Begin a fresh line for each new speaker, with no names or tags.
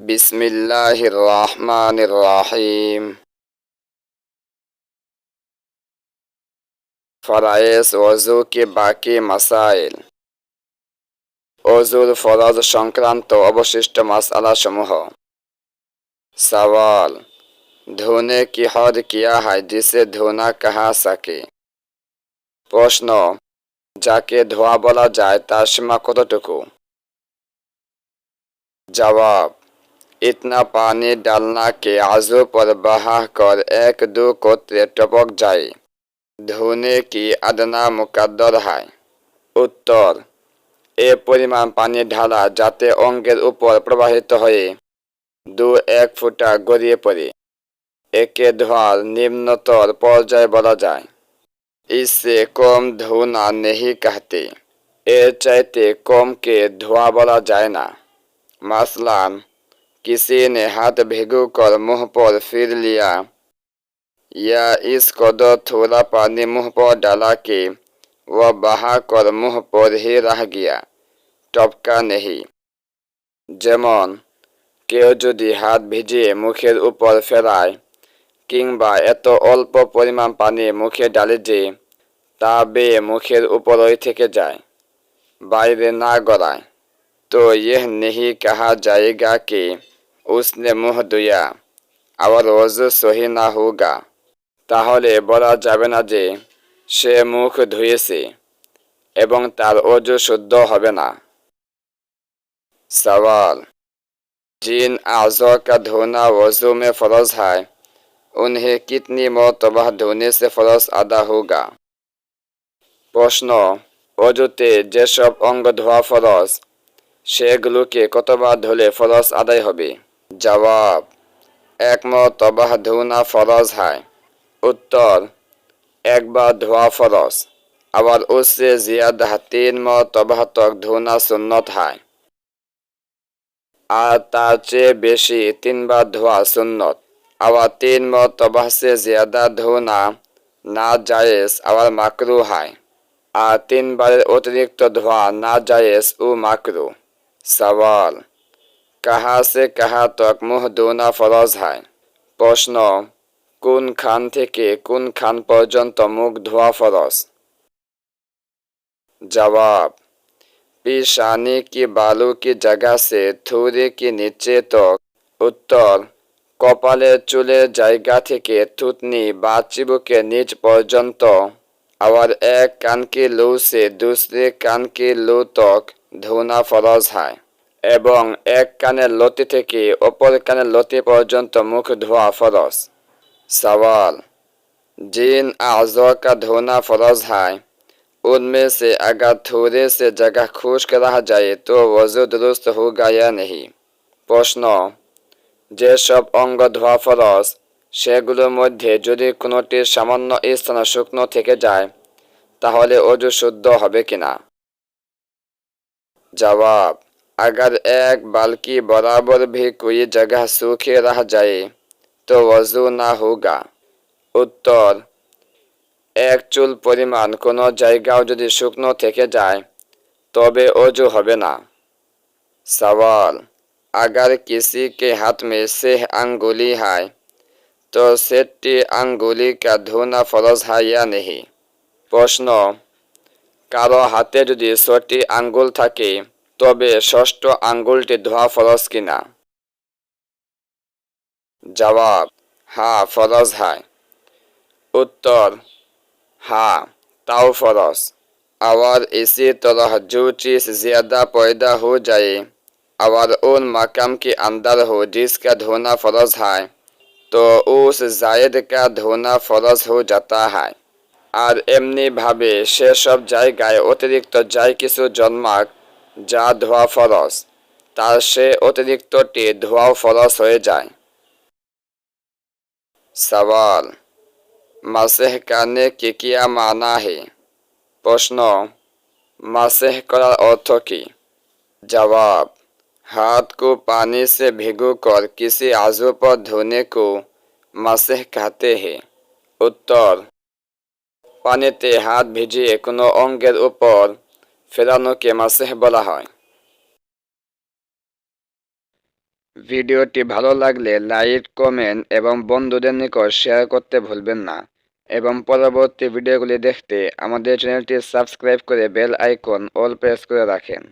बिस्मिल्लाहिर रहमानिर रहीम। फराइज वजू के बाकी মাসাইল। অজুর ফরজ সংক্রান্ত অবশিষ্ট মাসআলা সমূহ। सवाल, धोने की हद क्या है जिसे धोना कहा सके? প্রশ্ন, যাকে ধোয়া বলা যায় তার সীমা কতটুকু? जवाब, इतना पानी डालना कि आजू पर बहा कर एक दो कोतरे टपक जाए। धोने की अदना मुकद्दर है। उत्तर, এ পরিমাণ পানি ঢালা যাতে অঙ্গের উপর প্রবাহিত হয়ে 2-1 ফোঁটা গড়িয়ে পড়ে। একে ধোয়ার নিম্নতর পর্যায় বলা যায়। इससे कम धोना नहीं कहते। এর চাইতে কমকে ধোয়া বলা যায় না। मसलन, किसी ने हाथ भिगो कर मुंह पर फिर लिया या इस कदर थोड़ा पानी मुंह पर डाला कि वह बहा कर मुंह पर ही रह गया, टपका नहीं। যেমন, কেউ যদি হাত ভিজিয়ে মুখের উপর ফেরায় কিংবা এত অল্প পরিমাণ পানি মুখে ডালে যে তা বেয়ে মুখের উপরই থেকে যায়, বাইরে না গড়ায়, तो यह नहीं कहा जाएगा कि उसने मुंह धोया और वजू सही ना होगा। তাহলে বলা যাবে না যে সে মুখ ধুয়েছে এবং তার অজু শুদ্ধ হবে না। सवाल, जिन आज़ो का धोना वजू में फ़र्ज है उन्हें कितनी मरतबा धोने से फ़र्ज अदा होगा? প্রশ্ন, অজুতে যেসব অঙ্গ ধোয়া ফরজ সেগুলোকে কতবার ধুলে ফরজ আদায় হবে? जवाब, 1 मरतबा धोना फरज है। उत्तर, 1 बार धोआ फरज और उससे ज़्यादा 3 मरतबा तक धोना सुन्नत है। আর তার চেয়ে বেশি 3 বার ধোয়া সুন্নত। और 3 मरतबा से ज़्यादा धोना नाजायज़ और माकरूह है। আর 3 बारेर अतिरिक्त धोआ नाजायज़ ও माकरूह। सवाल, कहाँ से कहाँ तक मुँह धोना फरज है? প্রশ্ন, কোন খান থেকে কোন খান পর্যন্ত মুখ ধোয়া ফরজ? जवाब, पेशानी की बालों की जगह से थोड़े के नीचे तक। उत्तर, কপালের চুলের জায়গা থেকে থুতনি বা চিবুকের নিচ পর্যন্ত। और एक कान के लू से दूसरे कान के लू तक धोना फरज है। এবং এক কানের লতি থেকে অপর কানের লতি পর্যন্ত মুখ ধোয়া ফরজ। सवाल, जिन आज़ो का धोना फरज है उनमें से अगर थोड़े से जगह खुश्क रह जाए तो वजू दुरुस्त होगा या नहीं? প্রশ্ন, যেসব অঙ্গ ধোয়া ফরজ সেগুলোর মধ্যে যদি কোনোটির সামান্য স্থান শুকনো থেকে যায় তাহলে অজু শুদ্ধ হবে কিনা? जवाब, अगर एक बाल की बराबर भी कोई जगह सूखी रह जाए तो वजू ना होगा। उत्तर, एक चुल परिमाण कोनो জায়গাও যদি শুকনো থেকে যায় তবে অজু হবে না। सवाल, अगर किसी के हाथ में 6 अंगुली है तो 7टी अंगुली का धोना फरज है या नहीं? প্রশ্ন, কারো হাতে যদি 6টি আঙ্গুল থাকে তবে ষষ্ঠ আঙ্গুলটি ধোয়া ফরজ কিনা? जवाब, हाँ फरज है। उत्तर, हाँ ताऊ फरज। और इसी तरह जो चीज़ ज़्यादा पैदा हो जाए और उन मकाम के अंदर हो जिसका धोना फरज है तो उस जायद का धोना फरज हो जाता है। আর এমনি ভাবে সেসব জায়গায় অতিরিক্ত যাই কিছু জন্মাক যা ধোয়া ফরজ তার সে অতিরিক্তটি ধোয়াও ফরজ হয়ে যায়। सवाल, মাসেহ करने की क्या माना है? প্রশ্ন, মাসেহ করার অর্থ কি? जवाब, हाथ को पानी से भिगोकर किसी आज़ू पर धोने को মাসেহ कहते हैं। उत्तर, পানিতে হাত ভিজিয়ে কোনো অঙ্গের উপর ফেরানোকে মাসেহ বলা হয়। ভিডিওটি ভালো লাগলে লাইক, কমেন্ট এবং বন্ধুদের নিকট শেয়ার করতে ভুলবেন না এবং পরবর্তী ভিডিওগুলি দেখতে আমাদের চ্যানেলটি সাবস্ক্রাইব করে বেল আইকন অল প্রেস করে রাখেন।